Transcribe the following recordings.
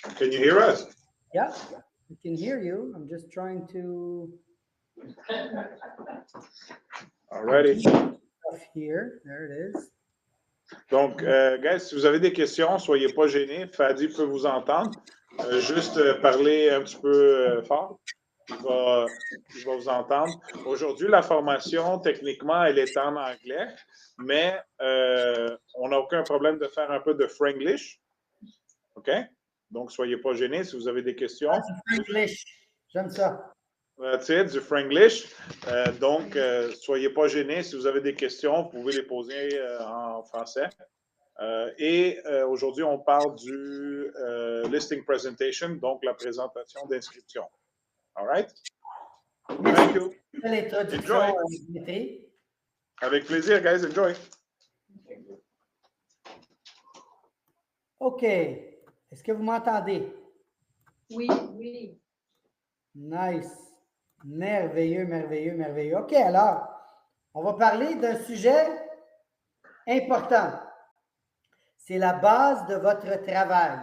Can you hear us? Yeah, I can hear you. I'm just trying to. Alrighty. Here, there it is. Donc, guys, si vous avez des questions, soyez pas gênés. Fadi peut vous entendre. Juste parler un petit peu fort. Il va vous entendre. Aujourd'hui, la formation, techniquement, elle est en anglais, mais on n'a aucun problème de faire un peu de Franglish. OK? Donc, soyez pas gênés si vous avez des questions. Franglish, j'aime ça. That's it, du Franglish. Donc, soyez pas gênés si vous avez des questions, vous pouvez les poser en français. Et aujourd'hui, on parle du listing presentation, donc la présentation d'inscription. All right? Thank you. Enjoy. Avec plaisir, guys. Enjoy. OK. Est-ce que vous m'entendez? Oui, oui. Nice. Merveilleux, merveilleux, merveilleux. OK, alors, on va parler d'un sujet important. C'est la base de votre travail.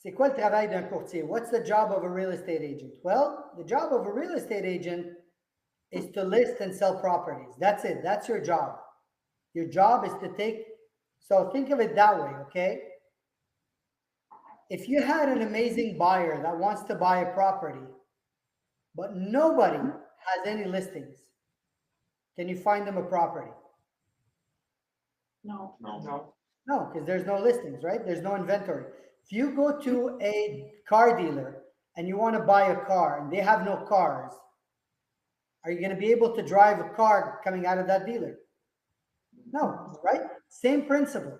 C'est quoi le travail d'un courtier? What's the job of a real estate agent? Well, the job of a real estate agent is to list and sell properties. That's it. That's your job. Your job is to take, so think of it that way, okay? If you had an amazing buyer that wants to buy a property, but nobody has any listings, can you find them a property? No. No, because there's no listings, right? There's no inventory. If you go to a car dealer and you want to buy a car and they have no cars, are you going to be able to drive a car coming out of that dealer? No, right? Same principle.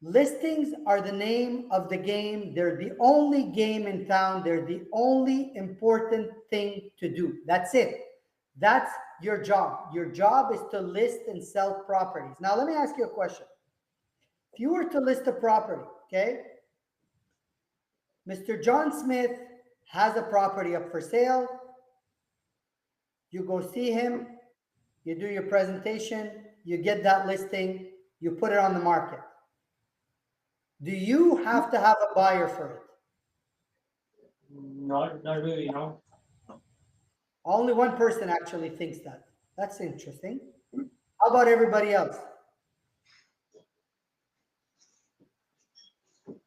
Listings are the name of the game. They're the only game in town. They're the only important thing to do. That's it. That's your job. Your job is to list and sell properties. Now, let me ask you a question. If you were to list a property, okay? Mr. John Smith has a property up for sale. You go see him, you do your presentation, you get that listing, you put it on the market. Do you have to have a buyer for it? Not really, no. Only one person actually thinks that. That's interesting. How about everybody else?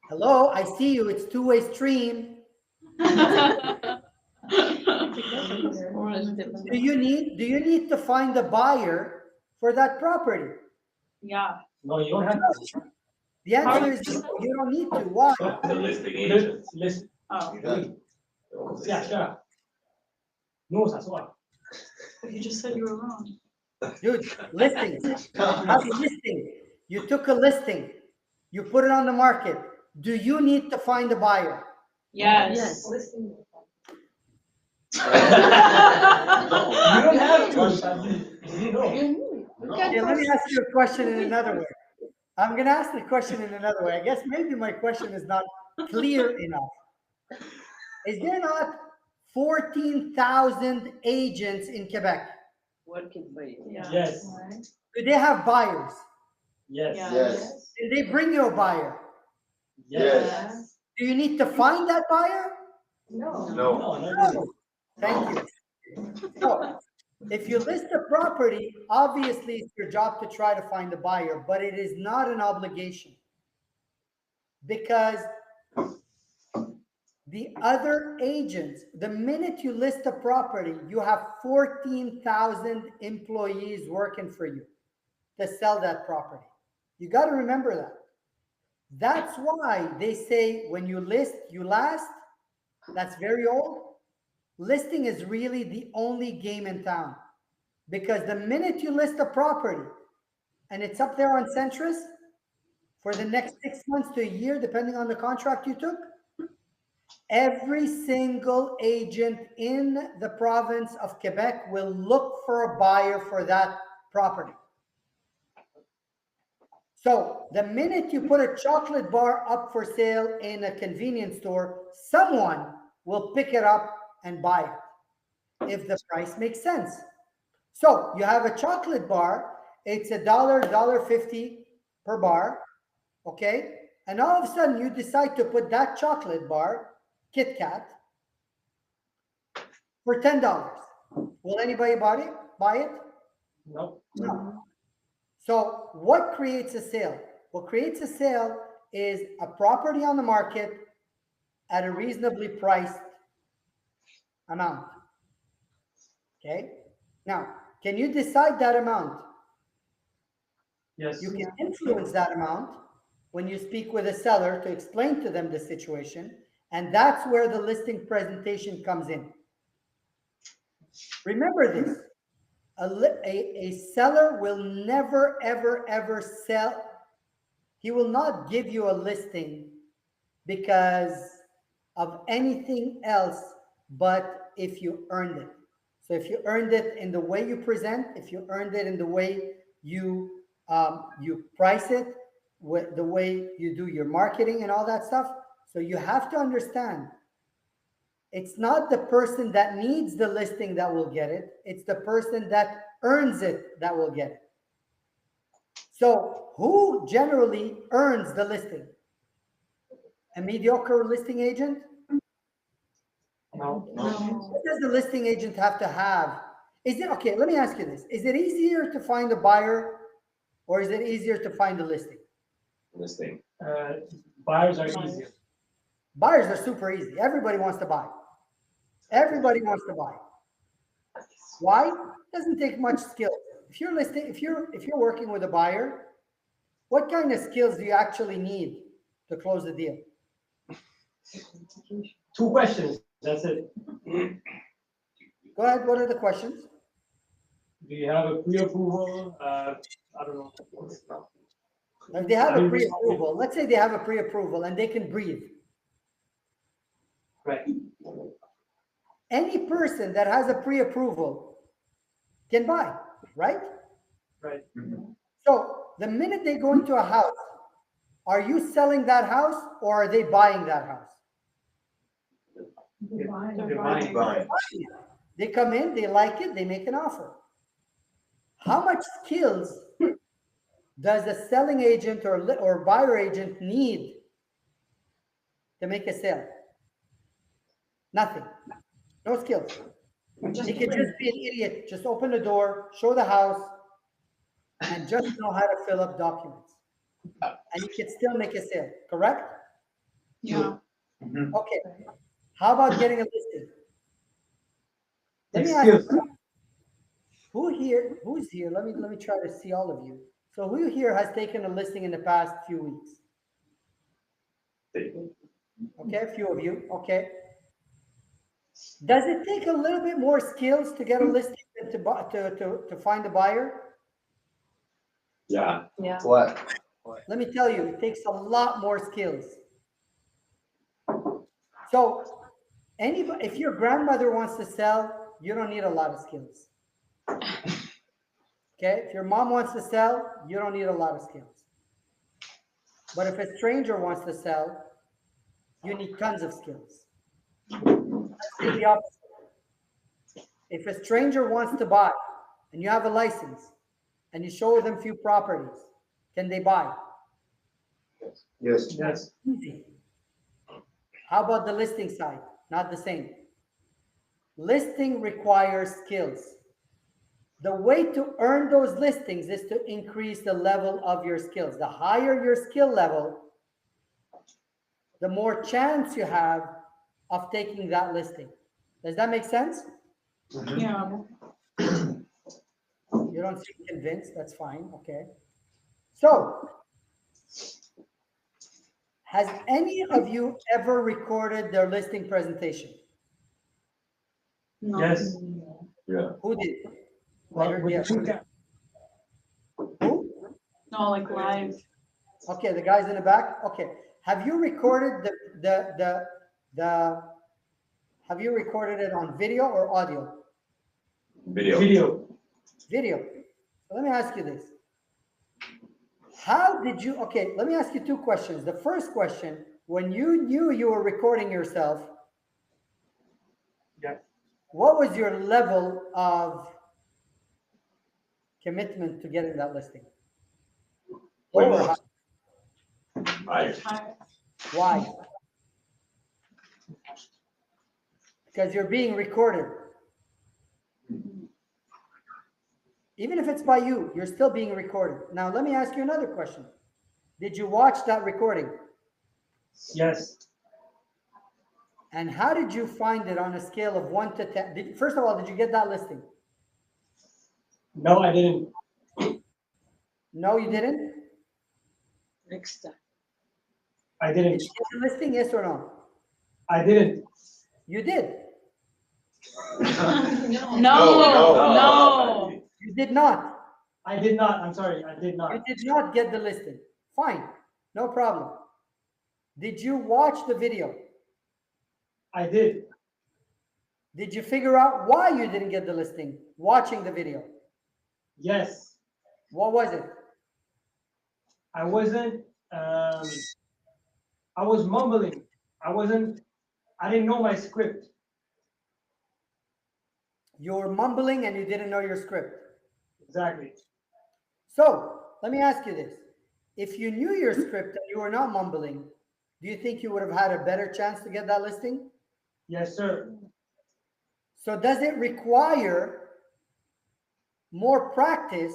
Hello, I see you. It's two-way stream. Do you need to find a buyer for that property? Yeah. No, you don't have to. The answer is you don't need to. Why? The listing agent. List. Oh. Yeah, sure. No, that's what. You just said you were wrong. Dude, listings. Have a listing. You took a listing. You put it on the market. Do you need to find a buyer? Yes. You don't have to. You know. Okay, let me ask you a question in another way. I'm going to ask the question in another way. I guess maybe my question is not clear enough. Is there not 14,000 agents in Quebec? Yeah. Yes. Do they have buyers? Yes. Yeah. Yes. Did they bring you a buyer? Yes. Do you need to find that buyer? No. No. Thank you. So, if you list a property, obviously it's your job to try to find a buyer, but it is not an obligation. Because the other agents, the minute you list a property, you have 14,000 employees working for you to sell that property. You got to remember that. That's why they say when you list, you last. That's very old. Listing is really the only game in town, because the minute you list a property and it's up there on Centris for the next 6 months to a year, depending on the contract you took, every single agent in the province of Quebec will look for a buyer for that property. So the minute you put a chocolate bar up for sale in a convenience store, someone will pick it up and buy it if the price makes sense. So you have a chocolate bar, it's $1, $1.50 per bar, okay? and all of a sudden you decide to put that chocolate bar, Kit Kat, for $10. Will anybody buy it? No. No. So what creates a sale? What creates a sale is a property on the market at a reasonably priced amount. Okay? Now, can you decide that amount? Yes. You can influence that amount when you speak with a seller to explain to them the situation, and that's where the listing presentation comes in. Remember this, a seller will never, ever, ever sell. He will not give you a listing because of anything else but if you earned it. So if you earned it in the way you present, if you earned it in the way you price it, with the way you do your marketing and all that stuff. So you have to understand, it's not the person that needs the listing that will get it. It's the person that earns it that will get it. So who generally earns the listing? A mediocre listing agent? No. What does the listing agent have to have? Is it, okay, let me ask you this. Is it easier to find a buyer or is it easier to find a listing? Listing. Buyers are easier. Buyers are super easy. Everybody wants to buy. Everybody wants to buy. Why? It doesn't take much skill. If you're working with a buyer, what kind of skills do you actually need to close the deal? 2 questions. That's it. Go ahead. What are the questions? Do you have a pre-approval? I don't know. If they have a pre-approval, let's say they have a pre-approval and they can breathe. Right. Any person that has a pre-approval can buy, right? Right. So the minute they go into a house, are you selling that house or are they buying that house? They're Buying. They come in, they like it, they make an offer. How much skills does a selling agent or buyer agent need to make a sale? Nothing. No skills. He could just be an idiot, just open the door, show the house, and just know how to fill up documents. And he could still make a sale, correct? Yeah. Okay. How about getting a listing? Let me ask Skills. you, who's here? Let me try to see all of you. So who here has taken a listing in the past few weeks? Okay, a few of you. Okay. Does it take a little bit more skills to get a listing than to find a buyer? Yeah. Yeah. What? Let me tell you, it takes a lot more skills. So anybody, if your grandmother wants to sell, you don't need a lot of skills. Okay, if your mom wants to sell, you don't need a lot of skills. But if a stranger wants to sell, you need tons of skills. Let's do the opposite. If a stranger wants to buy and you have a license and you show them few properties, can they buy? Yes. Yes. Easy. How about the listing side? Not the same. Listing requires skills. The way to earn those listings is to increase the level of your skills. The higher your skill level, the more chance you have of taking that listing. Does that make sense? Yeah. You don't seem convinced. That's fine. Okay. So, has any of you ever recorded their listing presentation? No. Yes. Yeah. Who did? Well, heard with yes. the 2 cam. Who? No, like live. Okay, the guys in the back. Okay. Have you recorded have you recorded it on video or audio? Video. Video. So let me ask you this. How did you, okay, let me ask you 2 questions. The first question, when you knew you were recording yourself, Yeah. what was your level of commitment to getting that listing? Wait, Low or high? Right. Why? Because you're being recorded. Even if it's by you, you're still being recorded. Now, let me ask you another question. Did you watch that recording? Yes. And how did you find it on a scale of 1 to 10? First of all, did you get that listing? No, I didn't. No, you didn't? Next time. I Did didn't. you get the listing, yes or no? I didn't. You did. No. You did not. I did not. I'm sorry. I did not. You did not get the listing. Fine. No problem. Did you watch the video? I did. Did you figure out why you didn't get the listing watching the video? Yes. What was it? I wasn't. I was mumbling. I didn't know my script. You were mumbling and you didn't know your script. Exactly. So let me ask you this. If you knew your script and you were not mumbling, do you think you would have had a better chance to get that listing? Yes, sir. So does it require more practice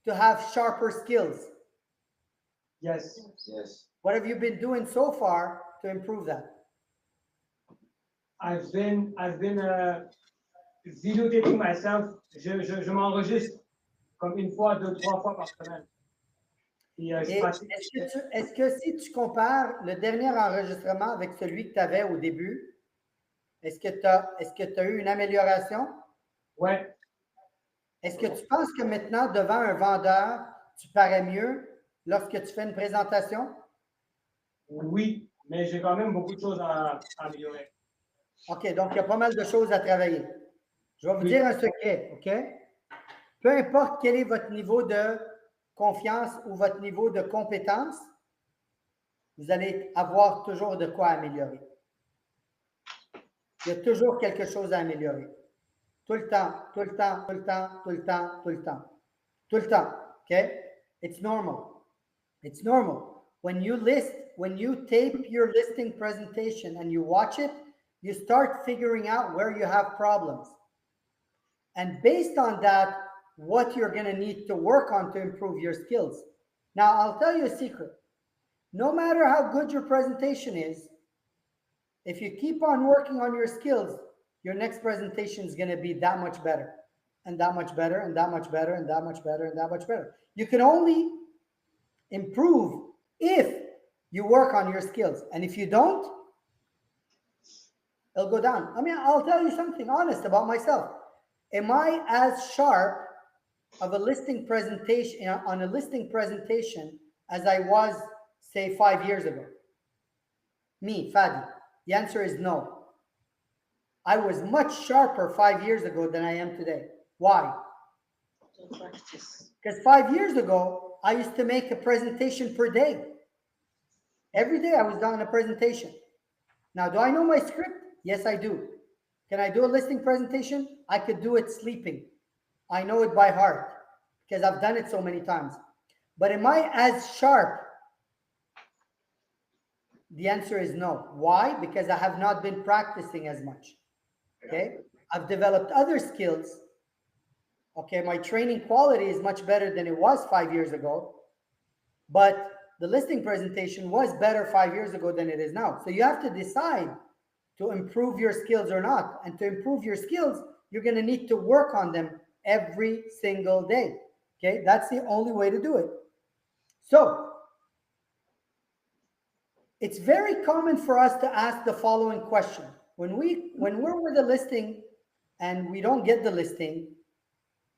to have sharper skills? Yes. Yes. What have you been doing so far to improve that? I've been videotaping myself. Je m'enregistre comme une fois, 2, 3 fois par semaine. Et, je pratique. Est-ce que si tu compares le dernier enregistrement avec celui que tu avais au début, est-ce que tu as eu une amélioration? Ouais. Est-ce que tu penses que maintenant, devant un vendeur, tu parais mieux lorsque tu fais une présentation? Oui, mais j'ai quand même beaucoup de choses à améliorer. OK, donc il y a pas mal de choses à travailler. Je vais vous Oui. dire un secret, OK? Peu importe quel est votre niveau de confiance ou votre niveau de compétence, vous allez avoir toujours de quoi améliorer. Il y a toujours quelque chose à améliorer. Tout le temps, tout le temps, tout le temps, tout le temps, tout le temps. Tout le temps, okay? It's normal. It's normal. When you tape your listing presentation and you watch it, you start figuring out where you have problems. And based on that, what you're going to need to work on to improve your skills. Now, I'll tell you a secret. No matter how good your presentation is, if you keep on working on your skills, your next presentation is going to be that much better, and that much better, and that much better, and that much better, and that much better. You can only improve if you work on your skills. And if you don't, it'll go down. I mean, I'll tell you something honest about myself. Am I as sharp of a listing presentation on a listing presentation as I was, say, 5 years ago? Me, Fadi. The answer is no. I was much sharper 5 years ago than I am today. Why? Because 5 years ago, I used to make a presentation per day. Every day I was done a presentation. Now, do I know my script? Yes, I do. Can I do a listing presentation? I could do it sleeping. I know it by heart because I've done it so many times. But am I as sharp? The answer is no. Why? Because I have not been practicing as much. Okay? I've developed other skills. Okay, my training quality is much better than it was 5 years ago. But the listing presentation was better 5 years ago than it is now. So you have to decide to improve your skills or not. And to improve your skills, you're going to need to work on them every single day. Okay, that's the only way to do it. So it's very common for us to ask the following question. When we're with a listing and we don't get the listing,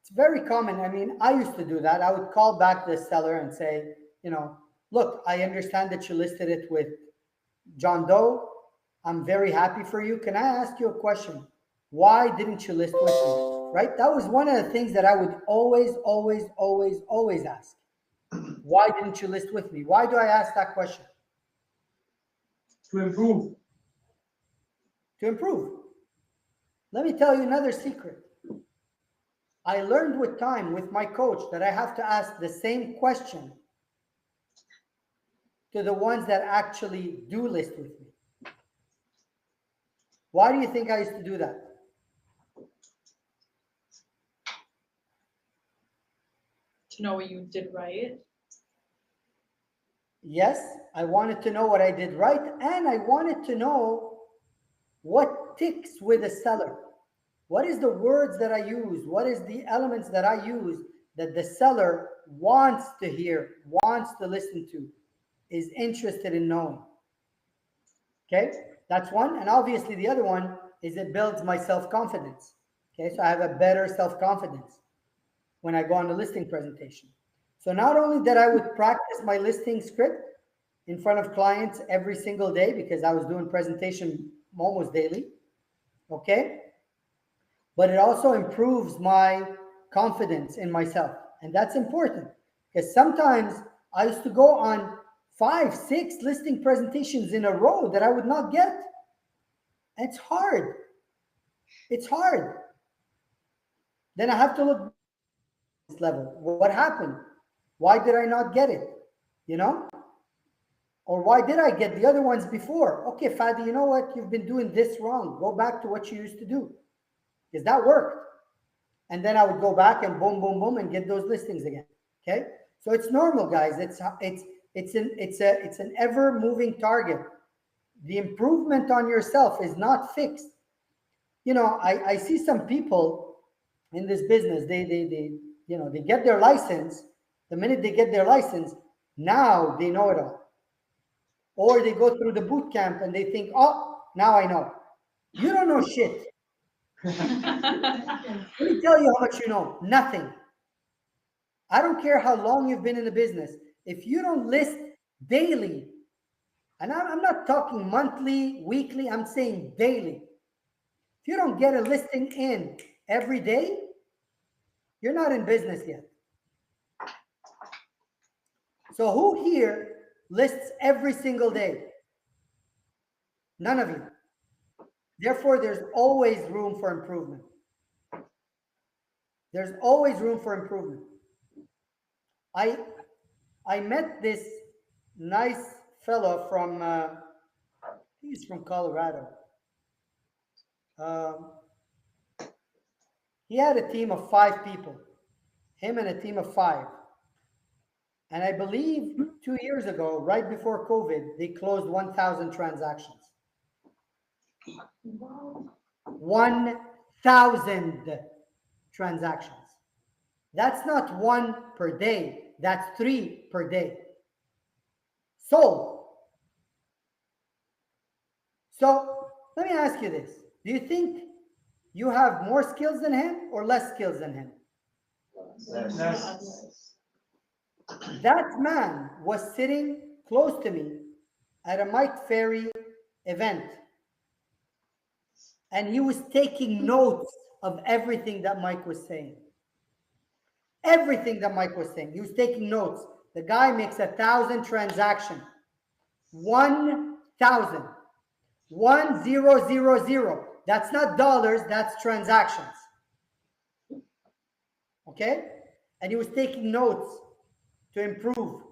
it's very common. I mean, I used to do that. I would call back the seller and say, you know, look, I understand that you listed it with John Doe. I'm very happy for you. Can I ask you a question? Why didn't you list with me? Right? That was one of the things that I would always ask. Why didn't you list with me? Why do I ask that question? To improve. To improve. Let me tell you another secret. I learned with time with my coach that I have to ask the same question to the ones that actually do list with me. Why do you think I used to do that? To know what you did right. Yes, I wanted to know what I did right, and I wanted to know what ticks with a seller. What is the words that I use? What is the elements that I use that the seller wants to hear, wants to listen to, is interested in knowing? Okay, that's one. And obviously the other one is it builds my self-confidence. Okay, so I have a better self-confidence when I go on the listing presentation. So not only that I would practice my listing script in front of clients every single day, because I was doing presentation almost daily, okay? But it also improves my confidence in myself. And that's important, because sometimes I used to go on 5, 6 listing presentations in a row that I would not get. And it's hard. It's hard. Then I have to look at this level. What happened? Why did I not get it? You know? Or why did I get the other ones before? Okay, Fadi, you know what? You've been doing this wrong. Go back to what you used to do. Because that worked. And then I would go back and boom, boom, boom, and get those listings again. Okay? So it's normal, guys. It's an ever-moving target. The improvement on yourself is not fixed. You know, I see some people in this business, they get their license. The minute they get their license, now they know it all. Or they go through the boot camp and they think, oh, now I know. You don't know shit. Let me tell you how much you know. Nothing. I don't care how long you've been in the business. If you don't list daily, and I'm not talking monthly, weekly, I'm saying daily. If you don't get a listing in every day, you're not in business yet. So who here lists every single day? None of you. Therefore, there's always room for improvement. There's always room for improvement. I met this nice fellow from, he's from Colorado. He had a team of 5 people, him and a team of 5. And I believe 2 years ago, right before COVID, they closed 1,000 transactions. 1,000 transactions. That's not 1 per day. That's 3 per day. Sold. So let me ask you this. Do you think you have more skills than him or less skills than him? Less. That man was sitting close to me at a Mike Ferry event. And he was taking notes of everything that Mike was saying. Everything that Mike was saying. He was taking notes. The guy makes 1,000 transactions. 1,000. 1,000. That's not dollars, that's transactions. Okay? And he was taking notes to improve.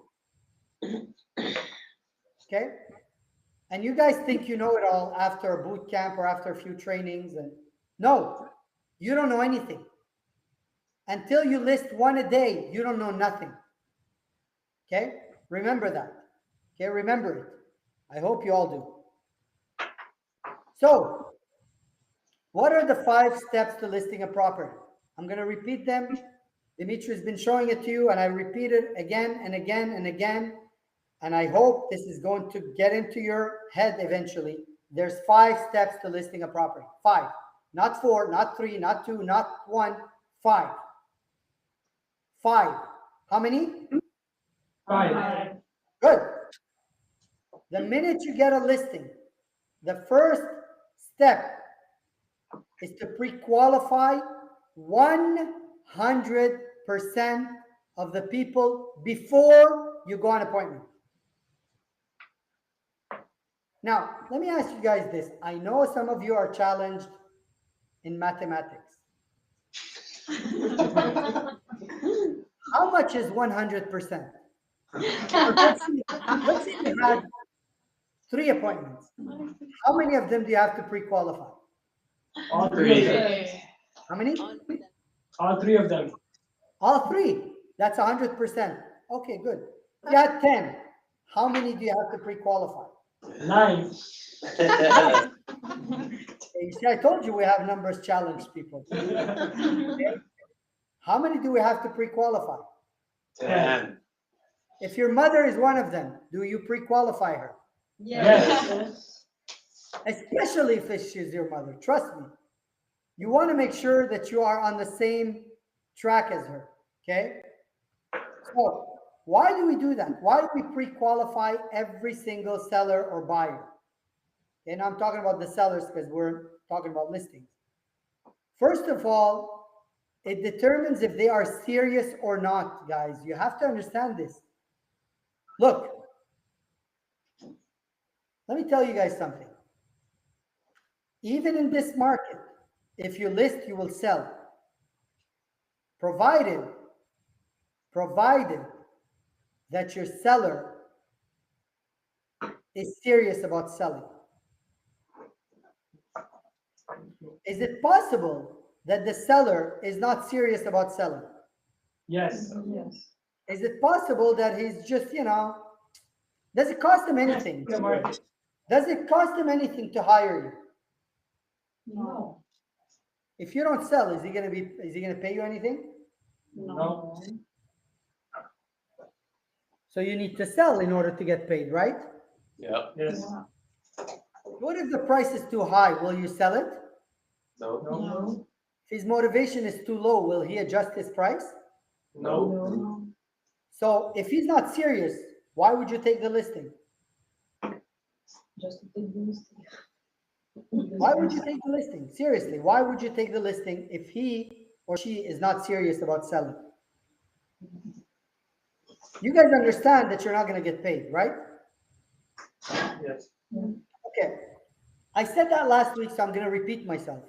Okay? And you guys think you know it all after a boot camp or after a few trainings. And no, you don't know anything. Until you list 1 a day, you don't know nothing. Okay? Remember that. Okay? Remember it. I hope you all do. So, what are the 5 steps to listing a property? I'm going to repeat them. Dimitri has been showing it to you, and I repeat it again and again and again. And I hope this is going to get into your head eventually. There's 5 steps to listing a property. 5. Not 4, not 3, not 2, not 1. 5. 5. How many? 5. Good. The minute you get a listing, the first step is to pre-qualify 100% of the people before you go on appointment. Now, let me ask you guys this. I know some of you are challenged in mathematics. How much is 100%? Let's say you had 3 appointments. How many of them do you have to pre-qualify? All three of them. How many? All three of them. All 3. That's 100%. Okay, good. You had 10. How many do you have to pre-qualify? 9. You see, I told you we have numbers challenge people. Okay? How many do we have to pre-qualify? 10. If your mother is one of them, do you pre-qualify her? Yes. Especially if she's your mother. Trust me. You want to make sure that you are on the same track as her. Okay? So, why do we do that? Why do we pre-qualify every single seller or buyer? And I'm talking about the sellers because we're talking about listings. First of all, it determines if they are serious or not, guys. You have to understand this. Look, let me tell you guys something. Even in this market, if you list, you will sell. Provided that your seller is serious about selling. Is it possible that the seller is not serious about selling? Yes. Is it possible that he's just, does it cost him anything? The market. Does it cost him anything to hire you? No. If you don't sell, is he gonna pay you anything? No. So you need to sell in order to get paid, right? Yep. Yes. What if the price is too high? Will you sell it? No. No. If his motivation is too low, will he adjust his price? No. So if he's not serious, why would you take the listing? Just a big boost. Why would you take the listing? Seriously, why would you take the listing if he or she is not serious about selling? You guys understand that you're not going to get paid, right? Yes. Okay. I said that last week, so I'm going to repeat myself.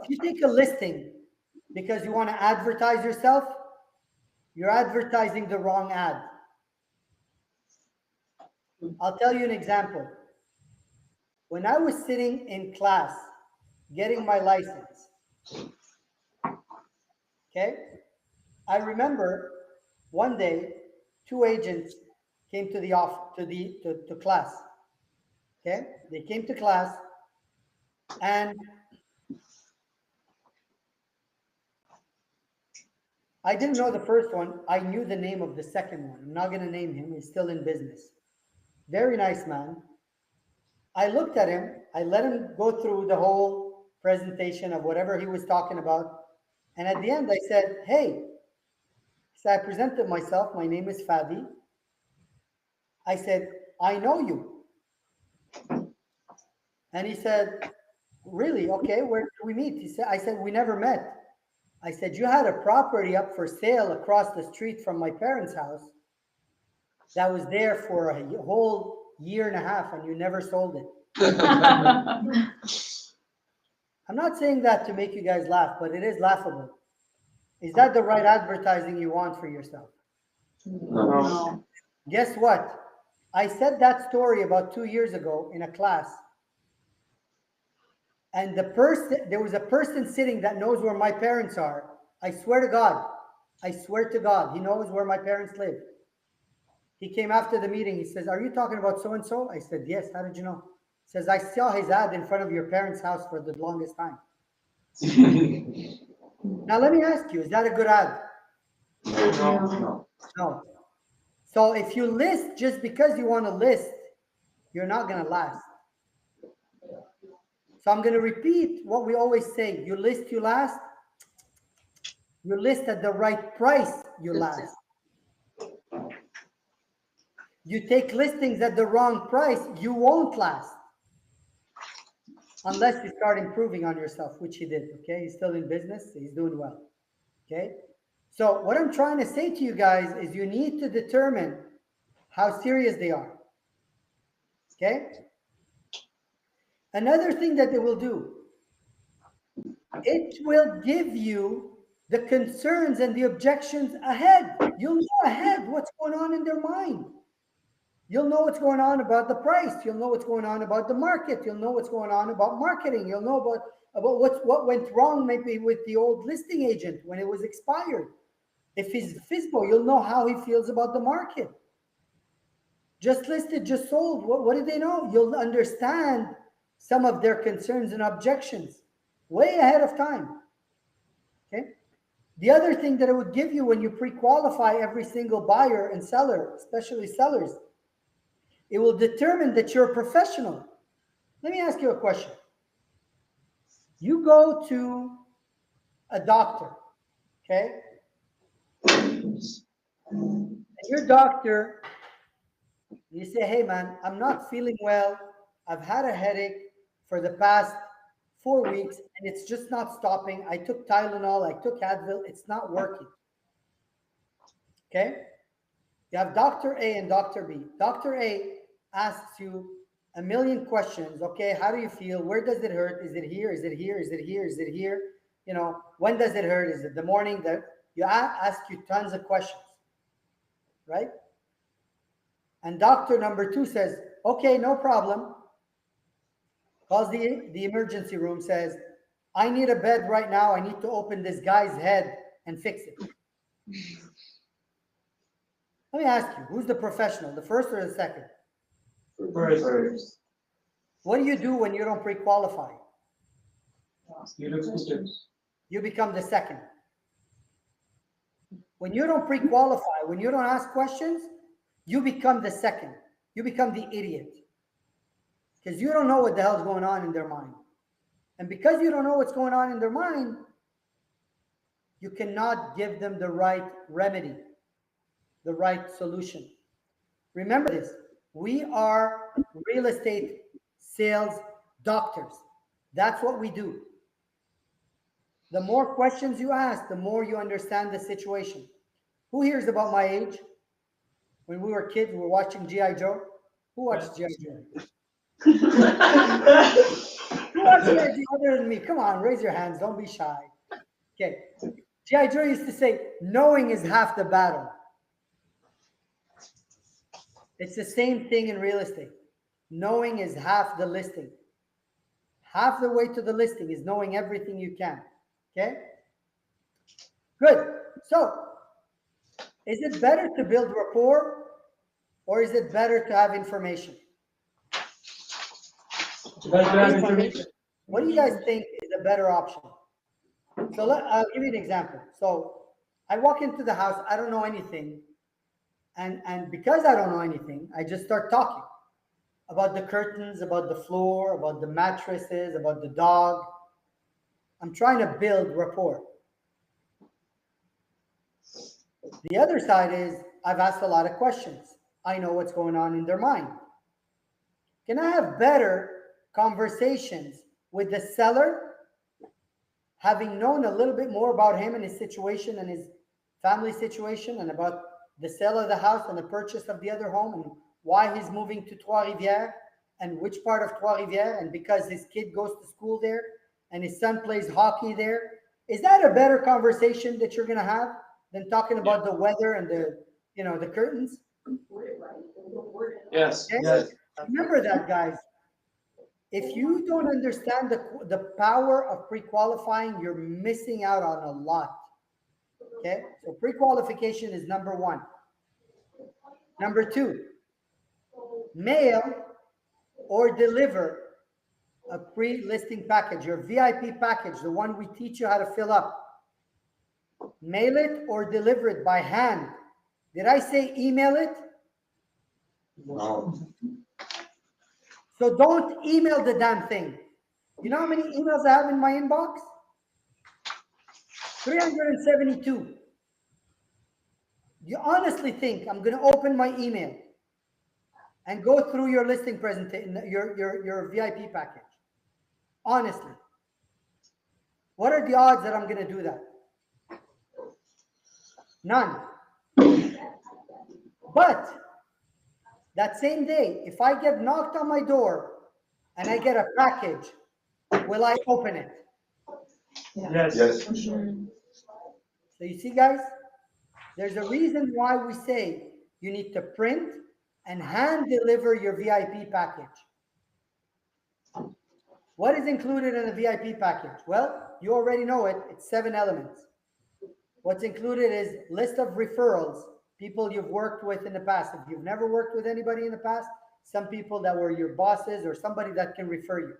If you take a listing because you want to advertise yourself, you're advertising the wrong ad. I'll tell you an example. When I was sitting in class getting my license, okay, I remember one day 2 agents came to the office to class. Okay, they came to class, and I didn't know the first one. I knew the name of the second one. I'm not going to name him. He's still in business. Very nice man. I looked at him. I let him go through the whole presentation of whatever he was talking about. And at the end, I said, hey. So I presented myself. My name is Fadi. I said, I know you. And he said, really? Okay, where did we meet? I said, we never met. I said, you had a property up for sale across the street from my parents' house that was there for a whole year and a half, and you never sold it. I'm not saying that to make you guys laugh, but it is laughable. Is that the right advertising you want for yourself? No. Guess what? I said that story about 2 years ago in a class. And there was a person sitting that knows where my parents are. I swear to God, he knows where my parents live. He came after the meeting. He says, are you talking about so-and-so? I said, yes. How did you know? He says, I saw his ad in front of your parents' house for the longest time. Now, let me ask you, is that a good ad? No. No. So if you list just because you want to list, you're not going to last. So I'm going to repeat what we always say. You list, you last. You list at the right price, you last. You take listings at the wrong price, you won't last. Unless you start improving on yourself, which he did, okay? He's still in business, he's doing well, okay? So what I'm trying to say to you guys is you need to determine how serious they are, okay? Another thing that they will do, it will give you the concerns and the objections ahead. You'll know ahead what's going on in their mind. You'll know what's going on about the price. You'll know what's going on about the market. You'll know what's going on about marketing. You'll know about what went wrong maybe with the old listing agent when it was expired. If he's FISBO, you'll know how he feels about the market. Just listed, just sold. What do they know? You'll understand some of their concerns and objections way ahead of time. Okay. The other thing that it would give you when you pre-qualify every single buyer and seller, especially sellers, it will determine that you're a professional. Let me ask you a question. You go to a doctor, okay? And your doctor, you say, hey man, I'm not feeling well. I've had a headache for the past 4 weeks and it's just not stopping. I took Tylenol, I took Advil, it's not working. Okay? You have Dr. A and Dr. B. Dr. A asks you a million questions. Okay, how do you feel? Where does it hurt? Is it here? Is it here? Is it here? Is it here? You know, when does it hurt? Is it the morning? That you ask you tons of questions, right? And doctor number 2 says, okay, no problem. Calls the emergency room, says, I need a bed right now. I need to open this guy's head and fix it. Let me ask you, who's the professional, the first or the second? First. What do you do when you don't pre-qualify? You look stupid. You become the second. When you don't pre-qualify, when you don't ask questions, you become the second. You become the idiot. Because you don't know what the hell's going on in their mind. And because you don't know what's going on in their mind, you cannot give them the right remedy, the right solution. Remember this, we are real estate sales doctors. That's what we do. The more questions you ask, the more you understand the situation. Who hears about my age? When we were kids, we were watching G.I. Joe. Who watched G.I. Joe? Who watched G.I. Joe other than me? Come on, raise your hands. Don't be shy. Okay. G.I. Joe used to say, knowing is half the battle. It's the same thing in real estate. Knowing is half the listing. Half the way to the listing is knowing everything you can. Okay? Good. So, is it better to build rapport or is it better to have information? What do you guys think is a better option? So I'll give you an example. So I walk into the house, I don't know anything. And because I don't know anything, I just start talking about the curtains, about the floor, about the mattresses, about the dog. I'm trying to build rapport. The other side is I've asked a lot of questions. I know what's going on in their mind. Can I have better conversations with the seller, having known a little bit more about him and his situation and his family situation and about the sale of the house and the purchase of the other home and why he's moving to Trois-Rivières and which part of Trois-Rivières, and because his kid goes to school there and his son plays hockey there? Is that a better conversation that you're going to have than talking about the weather and the, you know, the curtains? Yes. Okay? Yes. Remember that, guys. If you don't understand the power of pre-qualifying, you're missing out on a lot. Okay, so pre-qualification is number 1. Number 2, mail or deliver a pre-listing package, your VIP package, the one we teach you how to fill up. Mail it or deliver it by hand. Did I say email it? No. So don't email the damn thing. You know how many emails I have in my inbox? 372. You honestly think I'm going to open my email and go through your listing presentation, your VIP package? Honestly. What are the odds that I'm going to do that? None. But that same day, if I get knocked on my door and I get a package, will I open it? Yes. Yes. So you see, guys, there's a reason why we say you need to print and hand deliver your VIP package. What is included in the VIP package? Well, you already know it. It's 7 elements. What's included is list of referrals, people you've worked with in the past. If you've never worked with anybody in the past, some people that were your bosses or somebody that can refer you.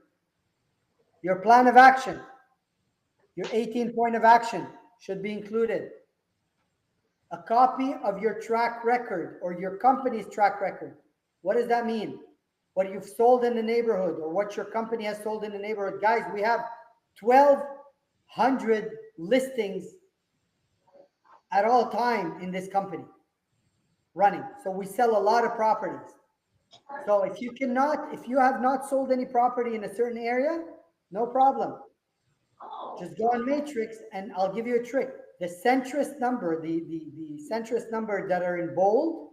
Your plan of action, your 18-point of action should be included. A copy of your track record or your company's track record. What does that mean? What you've sold in the neighborhood or what your company has sold in the neighborhood. Guys, we have 1,200 listings at all time in this company running. So we sell a lot of properties. So if you have not sold any property in a certain area, no problem. Just go on Matrix and I'll give you a trick. The centrist number, the centrist number that are in bold,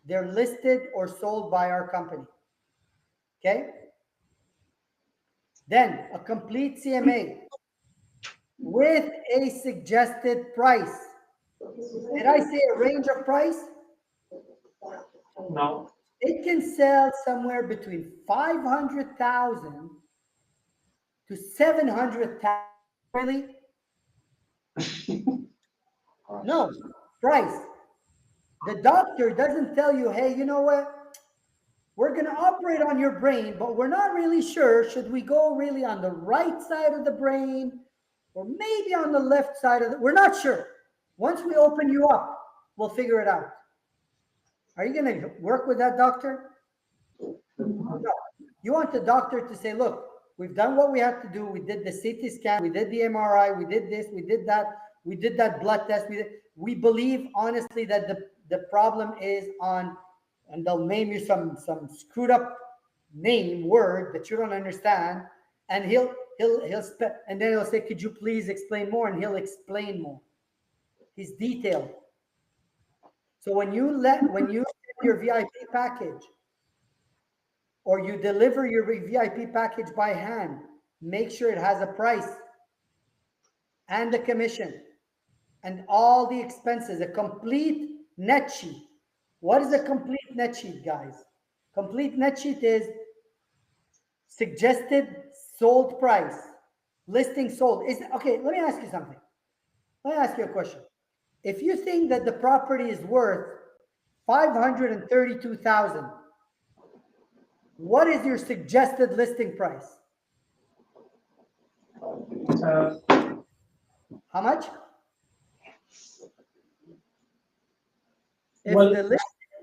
they're listed or sold by our company. Okay? Then a complete CMA with a suggested price. Did I say a range of price? No. It can sell somewhere between 500,000 to 700,000. Really? No, price. The doctor doesn't tell you, hey, you know what? We're going to operate on your brain, but we're not really sure. Should we go really on the right side of the brain or maybe on the left side of the... We're not sure. Once we open you up, we'll figure it out. Are you going to work with that doctor? No. You want the doctor to say, look, we've done what we have to do. We did the CT scan. We did the MRI. We did this. We did that. We did that blood test. We believe, honestly, that the problem is on, and they'll name you some screwed up word that you don't understand. And and then he'll say, could you please explain more? And he'll explain more. He's detailed. So when you send your VIP package or you deliver your VIP package by hand, make sure it has a price and a commission and all the expenses, a complete net sheet. What is a complete net sheet, guys? Complete net sheet is suggested sold price, listing sold. Okay, let me ask you something. Let me ask you a question. If you think that the property is worth $532,000, what is your suggested listing price? How much?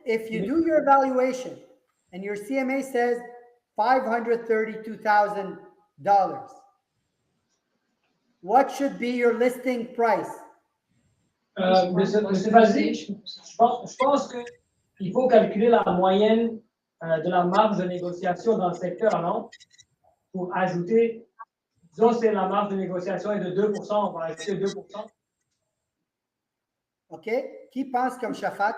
If you do your evaluation and your CMA says $532,000, what should be your listing price? Monsieur Fadi, je pense qu'il faut calculer la moyenne de la marge de négociation dans le secteur, non? Pour ajouter, disons, c'est la marge de négociation est de 2%, on va ajouter 2%. OK. Qui pense comme Shafak?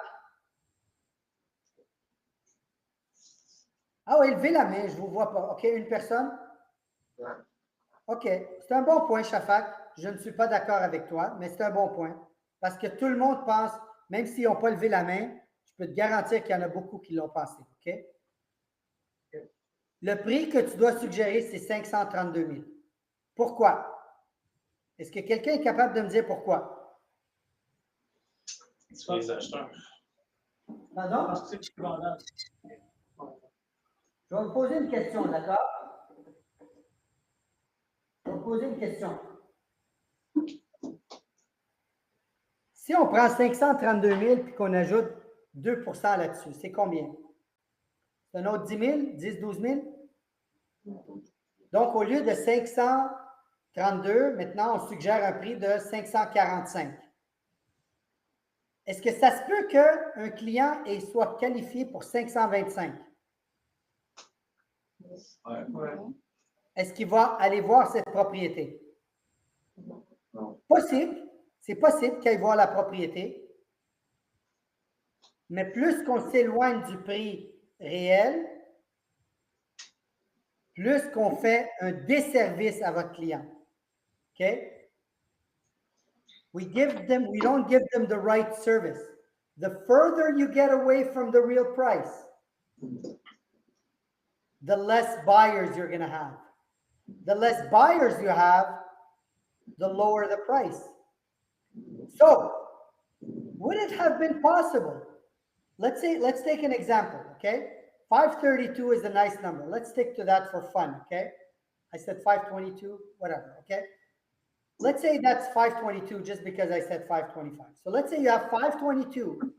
Ah oui, levez la main, je ne vous vois pas. OK, une personne? OK, c'est un bon point, Shafak. Je ne suis pas d'accord avec toi, mais c'est un bon point. Parce que tout le monde pense, même s'ils n'ont pas levé la main, je peux te garantir qu'il y en a beaucoup qui l'ont pensé. OK? Le prix que tu dois suggérer, c'est 532 000. Pourquoi? Est-ce que quelqu'un est capable de me dire pourquoi? C'est les acheteurs. Pardon? Parce que c'est plus vendable. Je vais vous poser une question, d'accord? Je vais vous poser une question. Si on prend 532 000 et qu'on ajoute 2 % là-dessus, c'est combien? C'est un autre 10 000, 10, 12 000? Donc, au lieu de 532, maintenant, on suggère un prix de 545. Est-ce que ça se peut qu'un client soit qualifié pour 525? Ouais. Est-ce qu'il va aller voir cette propriété? Non. Possible. C'est possible qu'il aille voir la propriété. Mais plus qu'on s'éloigne du prix réel, plus qu'on fait un desservice à votre client. OK? We don't give them the right service. The further you get away from the real price, the less buyers you're going to have. The less buyers you have, the lower the price. So, would it have been possible? Let's take an example, okay? 532 is a nice number. Let's stick to that for fun, okay? I said 522, whatever, okay? Let's say that's 522 just because I said 525. So let's say you have 522,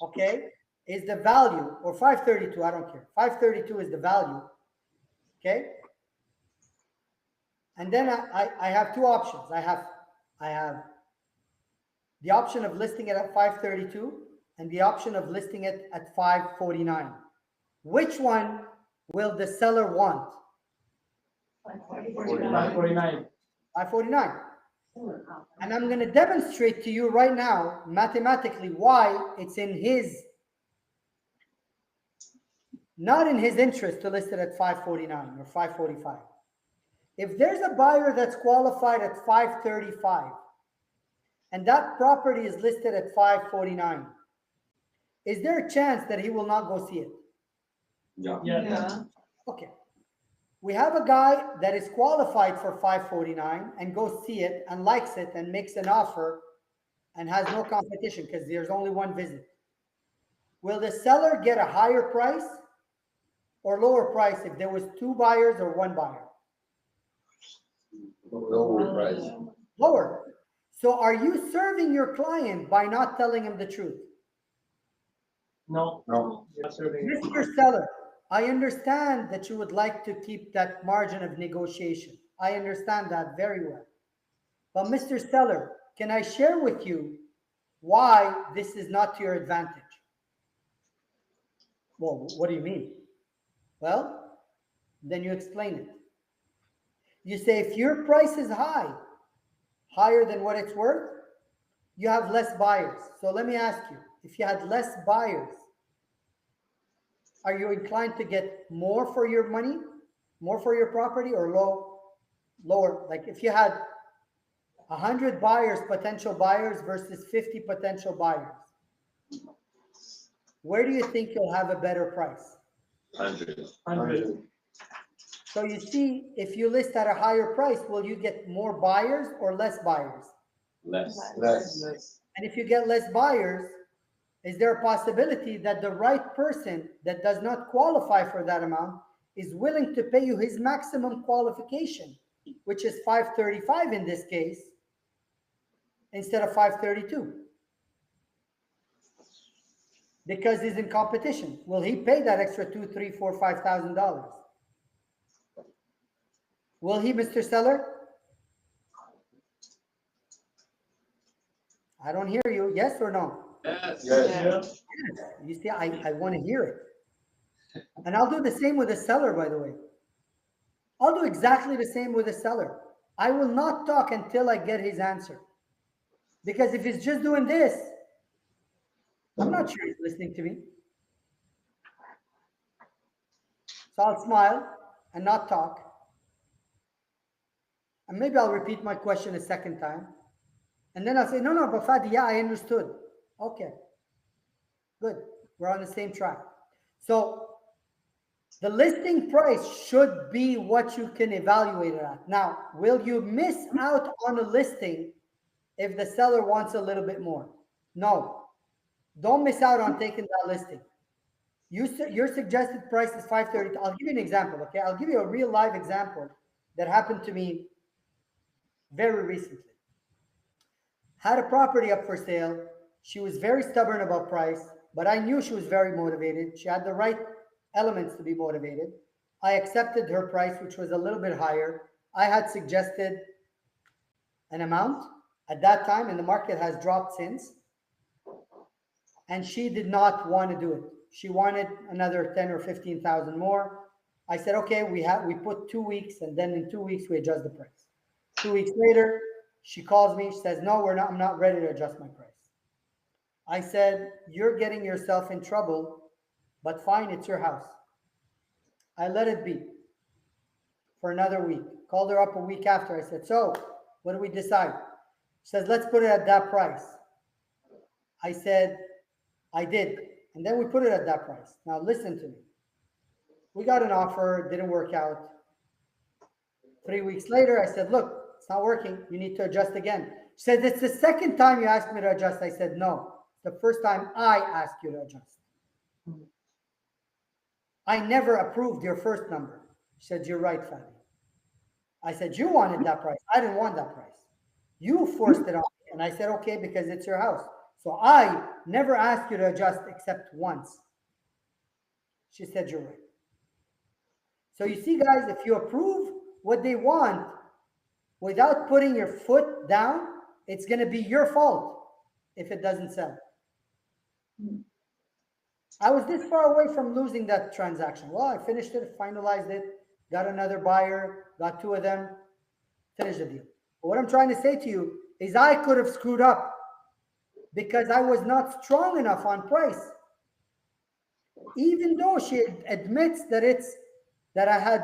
okay, is the value, or 532, I don't care. 532 is the value, okay? And then I have two options. I have the option of listing it at 532 and the option of listing it at 549. Which one will the seller want? 549. 549. And I'm going to demonstrate to you right now, mathematically, why it's not in his interest to list it at 549 or 545. If there's a buyer that's qualified at 535 and that property is listed at 549, is there a chance that he will not go see it? Yeah. Okay. We have a guy that is qualified for 549 and goes see it and likes it and makes an offer and has no competition because there's only one visit. Will the seller get a higher price or lower price if there was two buyers or one buyer? Lower price. Lower. So are you serving your client by not telling him the truth? No. No. You're not serving it. Mr. Seller, I understand that you would like to keep that margin of negotiation. I understand that very well. But Mr. Seller, can I share with you why this is not to your advantage? Well, what do you mean? Well, then you explain it. You say if your price is high, higher than what it's worth, you have less buyers. So let me ask you, if you had less buyers, are you inclined to get more for your money, more for your property, or lower? Like if you had 100 buyers, potential buyers versus 50 potential buyers, where do you think you'll have a better price? 100. So you see, if you list at a higher price, will you get more buyers or less buyers? Less. And if you get less buyers, is there a possibility that the right person that does not qualify for that amount is willing to pay you his maximum qualification, which is 535 in this case, instead of 532? Because he's in competition. Will he pay that extra $2,000, $3,000, $4,000, $5,000? Will he, Mr. Seller? I don't hear you. Yes or no? Yes. Yes. You see, I want to hear it. And I'll do the same with the seller, by the way. I'll do exactly the same with the seller. I will not talk until I get his answer. Because if he's just doing this, I'm not sure he's listening to me. So I'll smile and not talk. And maybe I'll repeat my question a second time. And then I'll say, no, but Fadi, yeah, I understood. Okay, good. We're on the same track. So the listing price should be what you can evaluate it at. Now, will you miss out on a listing if the seller wants a little bit more? No. Don't miss out on taking that listing. Your suggested price is 530. I'll give you an example, okay? I'll give you a real live example that happened to me very recently. Had a property up for sale. She was very stubborn about price, but I knew she was very motivated. She had the right elements to be motivated. I accepted her price, which was a little bit higher. I had suggested an amount at that time, and the market has dropped since. And she did not want to do it. She wanted another 10 or 15,000 more. I said, okay, we put 2 weeks, and then in 2 weeks we adjust the price. 2 weeks later, she calls me. She says, no, I'm not ready to adjust my price. I said, you're getting yourself in trouble, but fine, it's your house. I let it be for another week. Called her up a week after. I said, so what do we decide? She says, let's put it at that price. I said, I did. And then we put it at that price. Now listen to me. We got an offer, didn't work out. 3 weeks later, I said, look, it's not working. You need to adjust again. She said, it's the second time you asked me to adjust. I said, no, it's the first time I asked you to adjust. I never approved your first number. She said, you're right, Fadi. I said, you wanted that price. I didn't want that price. You forced it on me. And I said, okay, because it's your house. So I never asked you to adjust except once. She said, you're right. So you see, guys, if you approve what they want without putting your foot down, it's going to be your fault if it doesn't sell. I was this far away from losing that transaction. Well, I finished it, finalized it, got another buyer, got 2 of them, finished the deal. But what I'm trying to say to you is I could have screwed up because I was not strong enough on price. Even though she admits that I had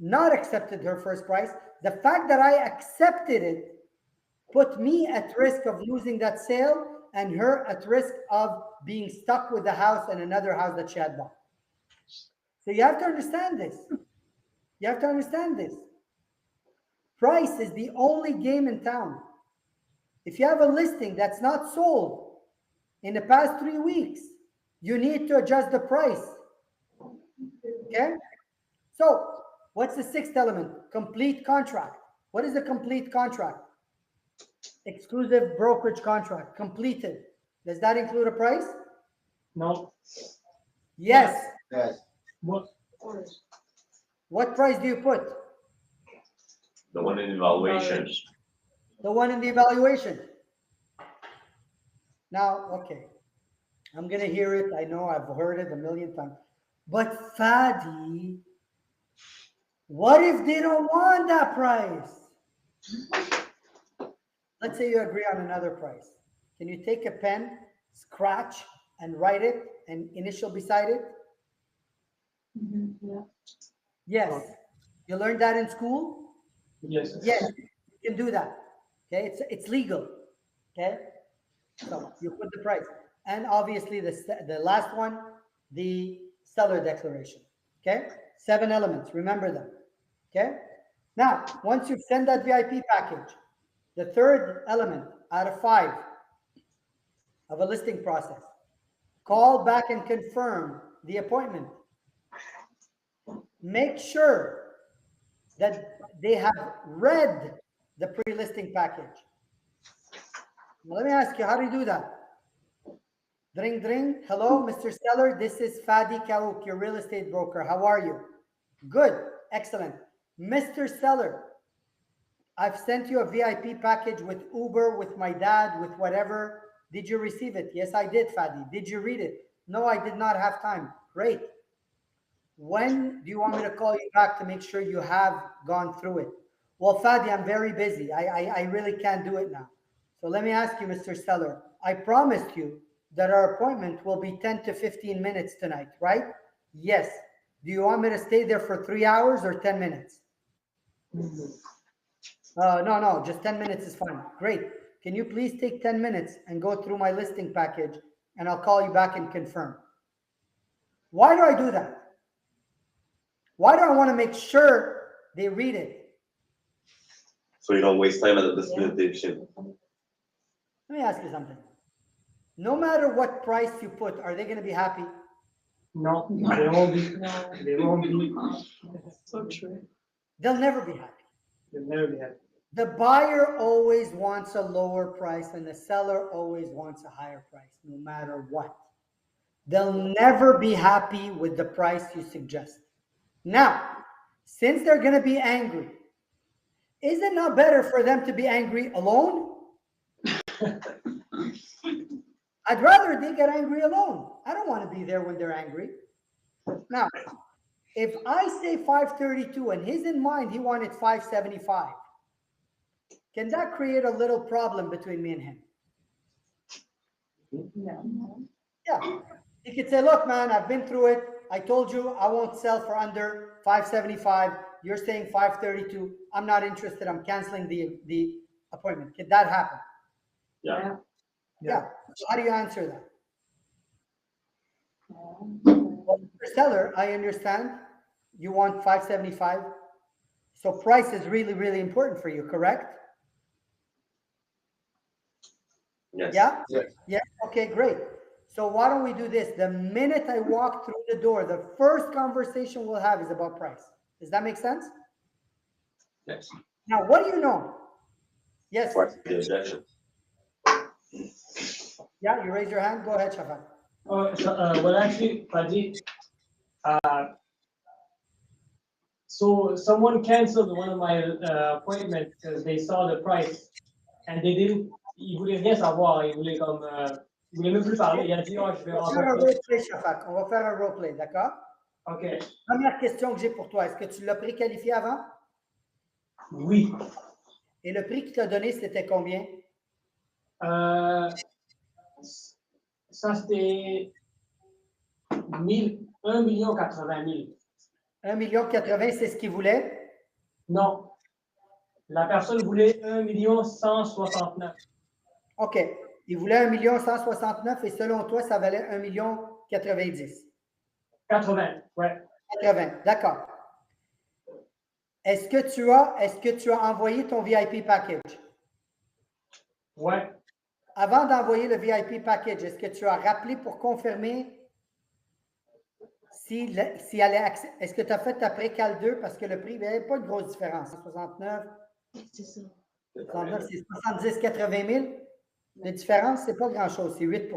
not accepted her first price, the fact that I accepted it put me at risk of losing that sale and her at risk of being stuck with the house and another house that she had bought. So you have to understand this. You have to understand this. Price is the only game in town. If you have a listing that's not sold in the past 3 weeks, you need to adjust the price. Okay? So, what's the 6th element? Complete contract. What is a complete contract? Exclusive brokerage contract. Completed. Does that include a price? No. Yes. Yes. What price do you put? The one in evaluation. The one in the evaluation. Now, okay. I'm going to hear it. I know I've heard it a million times. But Fadi, what if they don't want that price? Let's say you agree on another price. Can you take a pen, scratch, and write it and initial beside it? Yeah. Yes. You learned that in school? Yes. Yes. You can do that. Okay. It's legal. Okay. So you put the price. And obviously the last one, the seller declaration. Okay. 7 elements. Remember them. Okay. Now, once you've sent that VIP package, the 3rd element out of 5 of a listing process, call back and confirm the appointment. Make sure that they have read the pre-listing package. Now, let me ask you, how do you do that? Dring, dring. Hello, Mr. Seller. This is Fadi Kaouk, your real estate broker. How are you? Good. Excellent. Mr. Seller, I've sent you a VIP package with Uber, with my dad, with whatever. Did you receive it? Yes, I did, Fadi. Did you read it? No, I did not have time. Great. When do you want me to call you back to make sure you have gone through it? Well, Fadi, I'm very busy. I really can't do it now. So let me ask you, Mr. Seller, I promised you that our appointment will be 10 to 15 minutes tonight, right? Yes. Do you want me to stay there for 3 hours or 10 minutes? No, just 10 minutes is fine. Great. Can you please take 10 minutes and go through my listing package and I'll call you back and confirm. Why do I do that? Why do I want to make sure they read it? So you don't waste time at the disposition. Let me ask you something. No matter what price you put, are they going to be happy? No, they won't be. No. They won't be. So true. They'll never be happy. They'll never be happy. The buyer always wants a lower price and the seller always wants a higher price, no matter what. They'll never be happy with the price you suggest. Now, since they're going to be angry, is it not better for them to be angry alone? I'd rather they get angry alone. I don't want to be there when they're angry. Now, if I say 532 and his in mind, he wanted 575, can that create a little problem between me and him? No. Yeah. He could say, look, man, I've been through it. I told you I won't sell for under 575. You're saying 532. I'm not interested. I'm canceling the appointment. Could that happen? Yeah. Yeah. So how do you answer that? Well, Mr. Seller, I understand you want 575. So price is really, really important for you, correct? Yes. Yeah? Yes. Yeah. Okay, great. So why don't we do this? The minute I walk through the door, the first conversation we'll have is about price. Does that make sense? Yes. Now, what do you know? Yes. What's the objection? Yeah, you raise your hand. Go ahead, Shafak. Well, actually, Fadi, so someone canceled one of my appointments because they saw the price and they didn't. Ils voulaient rien savoir. Ils voulaient comme, ils voulaient même plus parler. Il a dit, oh, je vais On va faire un rencontrer. roleplay, Shafak. On va faire un roleplay, d'accord? Ok. Première question que j'ai pour toi. Est-ce que tu l'as préqualifié avant? Oui. Et le prix qu'il t'a donné, c'était combien? Ça, c'était 1,080 000. 1,080 000, c'est ce qu'il voulait? Non. La personne voulait 1,169 000. OK. Il voulait 1,169 000 et selon toi, ça valait 1,090 000. 80, ouais. 80, d'accord. Est-ce que tu as envoyé ton VIP package? Ouais. Avant d'envoyer le VIP package, est-ce que tu as rappelé pour confirmer si elle est-ce que tu as fait ta précale 2 parce que le prix, il n'y avait pas de grosse différence. 69, C'est ça. 69, c'est 70, 80 000. La différence, ce n'est pas grand-chose, c'est 8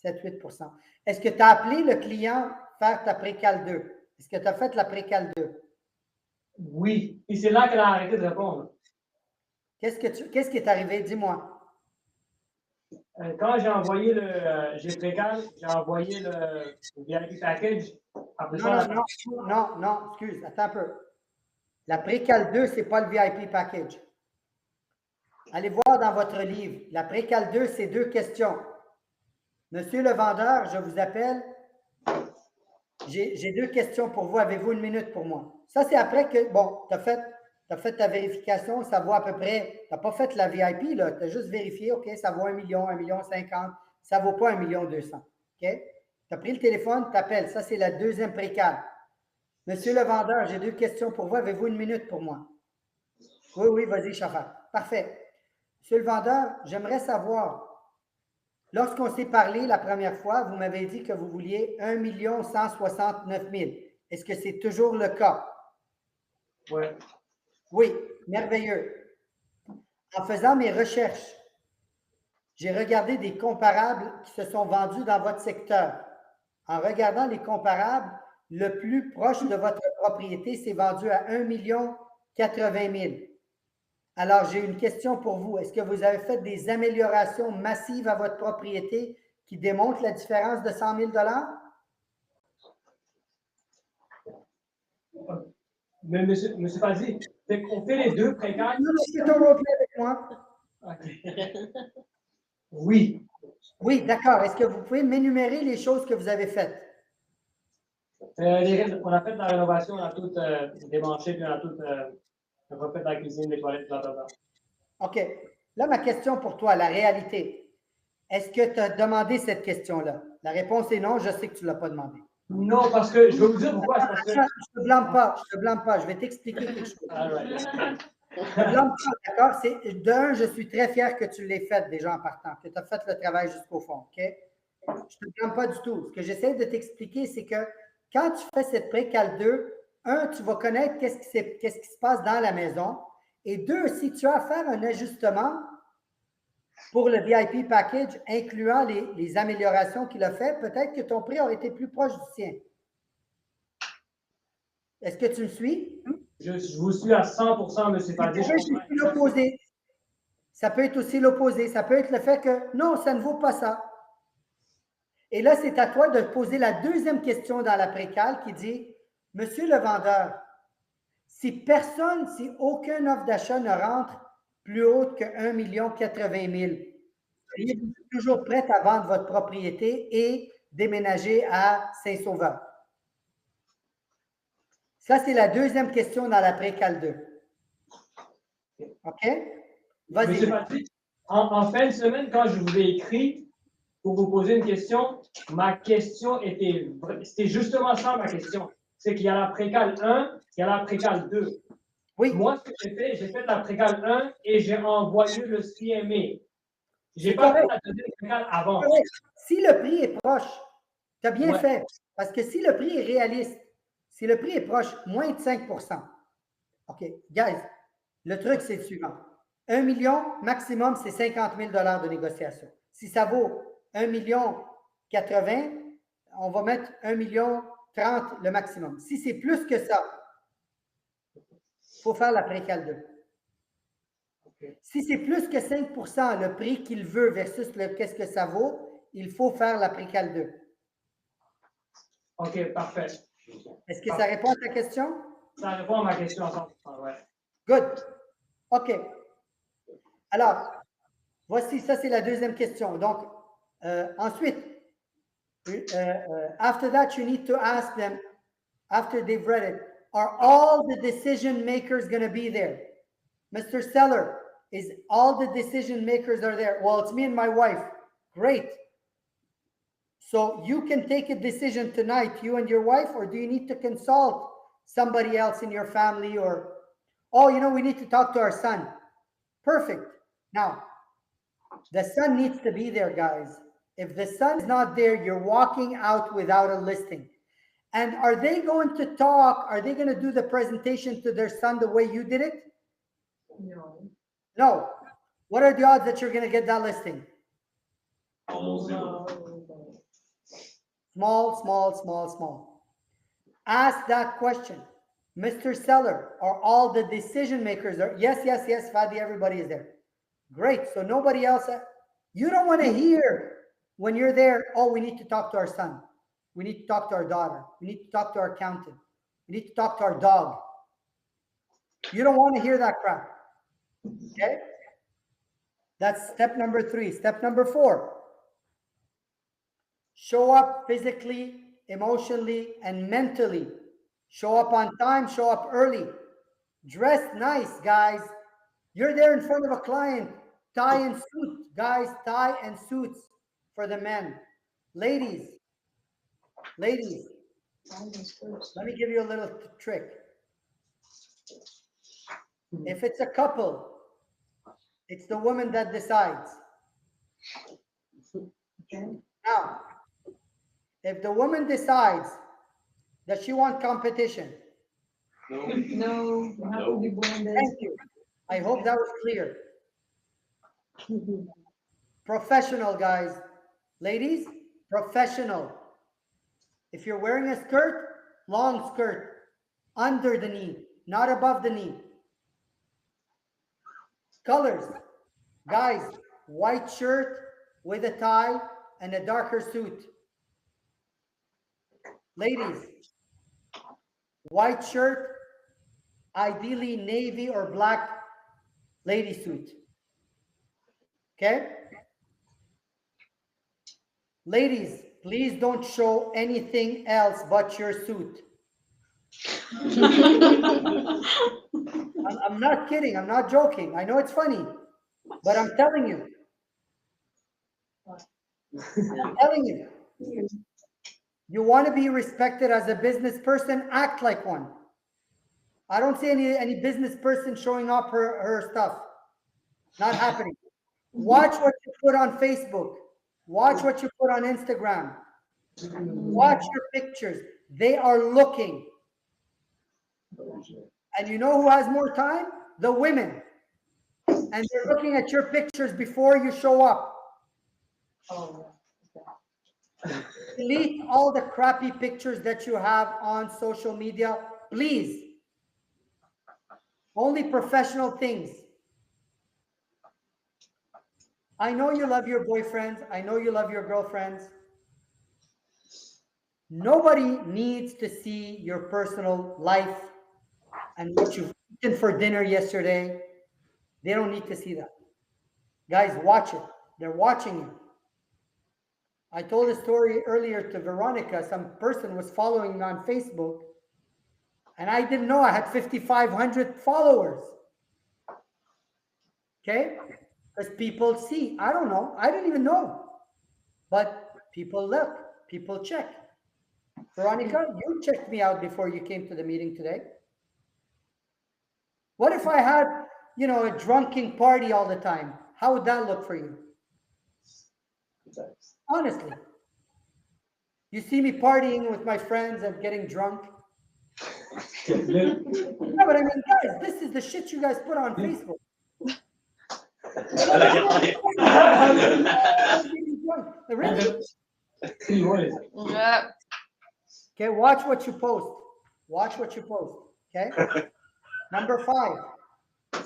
7-8 Est-ce que tu as appelé le client faire ta précale 2? Est-ce que tu as fait la précale 2? Oui. Et c'est là qu'elle a arrêté de répondre. Qu'est-ce qui est arrivé? Dis-moi. Quand j'ai envoyé j'ai précal, j'ai envoyé le VIP package. Après ça, Non, excuse, attends un peu. La précale 2, ce n'est pas le VIP package. Allez voir dans votre livre. La précale 2, c'est 2 questions. Monsieur le vendeur, je vous appelle. J'ai 2 questions pour vous. Avez-vous une minute pour moi? Ça, c'est après que, bon, tu as fait ta vérification, ça vaut à peu près, tu n'as pas fait la VIP, là, tu as juste vérifié, OK, ça vaut 1 million, 1,50 million, ça ne vaut pas 1,2 million. OK? Tu as pris le téléphone, tu appelles. Ça, c'est la deuxième précale. Monsieur le vendeur, j'ai 2 questions pour vous. Avez-vous une minute pour moi? Oui, vas-y, Shafak. Parfait. Monsieur le vendeur, j'aimerais savoir, lorsqu'on s'est parlé la première fois, vous m'avez dit que vous vouliez 1,169 000. Est-ce que c'est toujours le cas? Oui. Oui, merveilleux. En faisant mes recherches, j'ai regardé des comparables qui se sont vendus dans votre secteur. En regardant les comparables, le plus proche de votre propriété s'est vendu à 1,080 000. Alors, j'ai une question pour vous. Est-ce que vous avez fait des améliorations massives à votre propriété qui démontrent la différence de 100 000 $? Mais monsieur Fadi, on fait les 2 précales. Non, c'est un roleplay avec moi. Okay. Oui. Oui, d'accord. Est-ce que vous pouvez m'énumérer les choses que vous avez faites? On a fait la rénovation, on a tout démanché, puis on a tout refait la cuisine, les toilettes, blablabla. OK. Là, ma question pour toi, la réalité. Est-ce que tu as demandé cette question-là? La réponse est non, je sais que tu ne l'as pas demandé. Non, parce que je vais vous dire pourquoi. Parce que... Je ne te blâme pas, je vais t'expliquer quelque chose. Right. Je ne te blâme pas, d'accord? D'un, je suis très fier que tu l'aies fait déjà en partant, que tu as fait le travail jusqu'au fond, OK? Je ne te blâme pas du tout. Ce que j'essaie de t'expliquer, c'est que quand tu fais cette précale 2, un, tu vas connaître qu'est-ce qui se passe dans la maison. Et deux, si tu as à faire un ajustement pour le VIP package, incluant les améliorations qu'il a fait, peut-être que ton prix aurait été plus proche du sien. Est-ce que tu me suis? Je vous suis à 100%, M. Fadi. Ça peut être aussi l'opposé. Ça peut être le fait que non, ça ne vaut pas ça. Et là, c'est à toi de poser la deuxième question dans la précale qui dit, Monsieur le vendeur, si aucun offre d'achat ne rentre plus haute que 1,080 000, seriez-vous toujours prête à vendre votre propriété et déménager à Saint-Sauveur? Ça, c'est la deuxième question dans la précale 2. OK? Monsieur Vas-y. Fadi, en fin de semaine, quand je vous ai écrit pour vous poser une question, ma question c'était justement ça ma question. C'est qu'il y a la précale 1, il y a la précale 2. Oui. Moi, ce que j'ai fait la précale 1 et j'ai envoyé le CMA. J'ai C'est pas fait correct. la deuxième précale avant. Correct. Si le prix est proche, tu as bien Ouais. fait. Parce que si le prix est réaliste, si le prix est proche, moins de 5%. OK, guys, le truc, c'est le suivant. 1 million, maximum, c'est 50 000 de négociation. Si ça vaut 1 million 80, on va mettre 1 million 30 le maximum. Si c'est plus que ça, il faut faire la précale 2. Okay. Si c'est plus que 5% le prix qu'il veut versus qu'est-ce que ça vaut, il faut faire la précale 2. OK, parfait. Est-ce que ça répond à ta question? Ça répond à ma question. Ouais. Good. OK. Alors, voici, ça c'est la deuxième question. Donc, ensuite, after that, you need to ask them, after they've read it, are all the decision makers going to be there? Mr. Seller, is all the decision makers are there? Well, it's me and my wife. Great. So you can take a decision tonight, you and your wife, or do you need to consult somebody else in your family? Or, oh, you know, we need to talk to our son. Perfect. Now, the son needs to be there, guys. If the son is not there, you're walking out without a listing. And are they going to talk? Are they going to do the presentation to their son the way you did it? No. No. What are the odds that you're going to get that listing? Almost zero. Small, small, small, small. Ask that question. Mr. Seller, are all the decision makers there? Yes, yes, yes, Fadi, everybody is there. Great. So nobody else. You don't want to hear when you're there, oh, we need to talk to our son. We need to talk to our daughter. We need to talk to our accountant. We need to talk to our dog. You don't want to hear that crap. Okay? That's step number 3. Step number 4. Show up physically, emotionally, and mentally. Show up on time, show up early. Dress nice, guys. You're there in front of a client. Tie and suit, guys, tie and suits for the men. Ladies, let me give you a little trick. If it's a couple, it's the woman that decides. Okay. Now, if the woman decides that she wants competition. No, you have to be born there. Thank you. I hope that was clear. Professional, guys. Ladies, professional. If you're wearing a skirt, long skirt, under the knee, not above the knee. Colors. Guys, white shirt with a tie and a darker suit. Ladies, white shirt, ideally navy or black lady suit. Okay? Ladies, please don't show anything else but your suit. I'm not kidding. I'm not joking. I know it's funny, but I'm telling you. I'm telling you. You want to be respected as a business person, act like one. I don't see any business person showing up her stuff. Not happening. Watch what you put on Facebook. Watch what you put on Instagram. Watch your pictures. They are looking. And you know who has more time? The women. And they're looking at your pictures before you show up. Delete all the crappy pictures that you have on social media, please. Only professional things. I know you love your boyfriends. I know you love your girlfriends. Nobody needs to see your personal life and what you've eaten for dinner yesterday. They don't need to see that. Guys, watch it. They're watching you. I told a story earlier to Veronica. Some person was following me on Facebook, and I didn't know I had 5,500 followers. Okay? Because people see. I don't know. I don't even know. But people look. People check. Veronica, you checked me out before you came to the meeting today. What if I had, a drunken party all the time? How would that look for you? Honestly. You see me partying with my friends and getting drunk? No, but I mean, guys, this is the shit you guys put on Facebook. Really? Okay, watch what you post. Watch what you post. Okay. Number 5.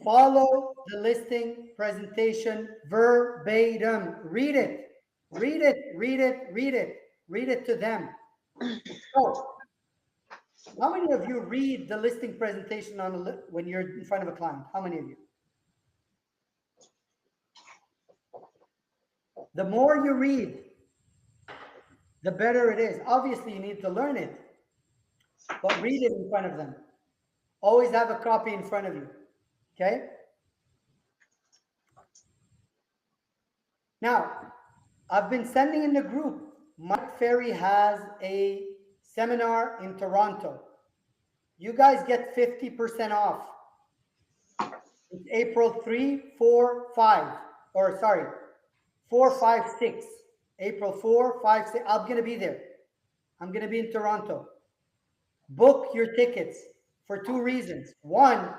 Follow the listing presentation verbatim. Read it. Read it. Read it. Read it. Read it to them. So, how many of you read the listing presentation when you're in front of a client? How many of you? The more you read, the better it is. Obviously, you need to learn it, but read it in front of them. Always have a copy in front of you. Okay? Now, I've been sending in the group. Mike Ferry has a seminar in Toronto. You guys get 50% off. It's April 3, 4, 5. Or sorry, 4, 5, 6. April 4, 5, 6. I'm going to be there. I'm going to be in Toronto. Book your tickets for 2 reasons. 1,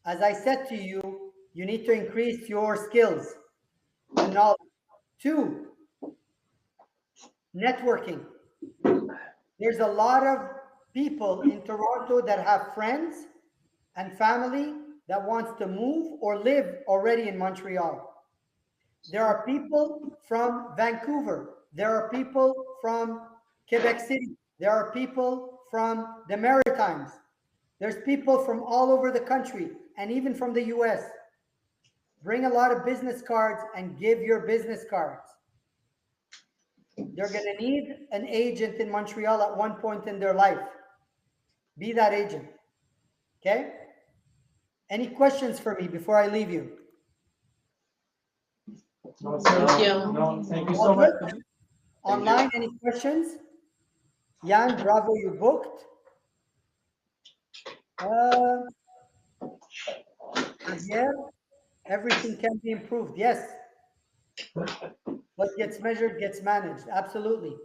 as I said to you, you need to increase your skills and knowledge. 2, networking. There's a lot of people in Toronto that have friends and family that wants to move or live already in Montreal. There are people from Vancouver. There are people from Quebec City. There are people from the Maritimes. There's people from all over the country and even from the US. Bring a lot of business cards and give your business cards. They're going to need an agent in Montreal at one point in their life. Be that agent. Okay? Any questions for me before I leave you? No, thank you. No, thank you so much. Online, any questions? Jan, bravo, you booked. Javier, everything can be improved. Yes. What gets measured gets managed. Absolutely.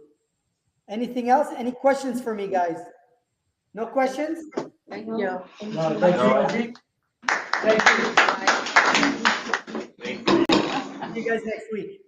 Anything else? Any questions for me, guys? No questions? Thank you. No, thank you. Thank you. See you guys next week.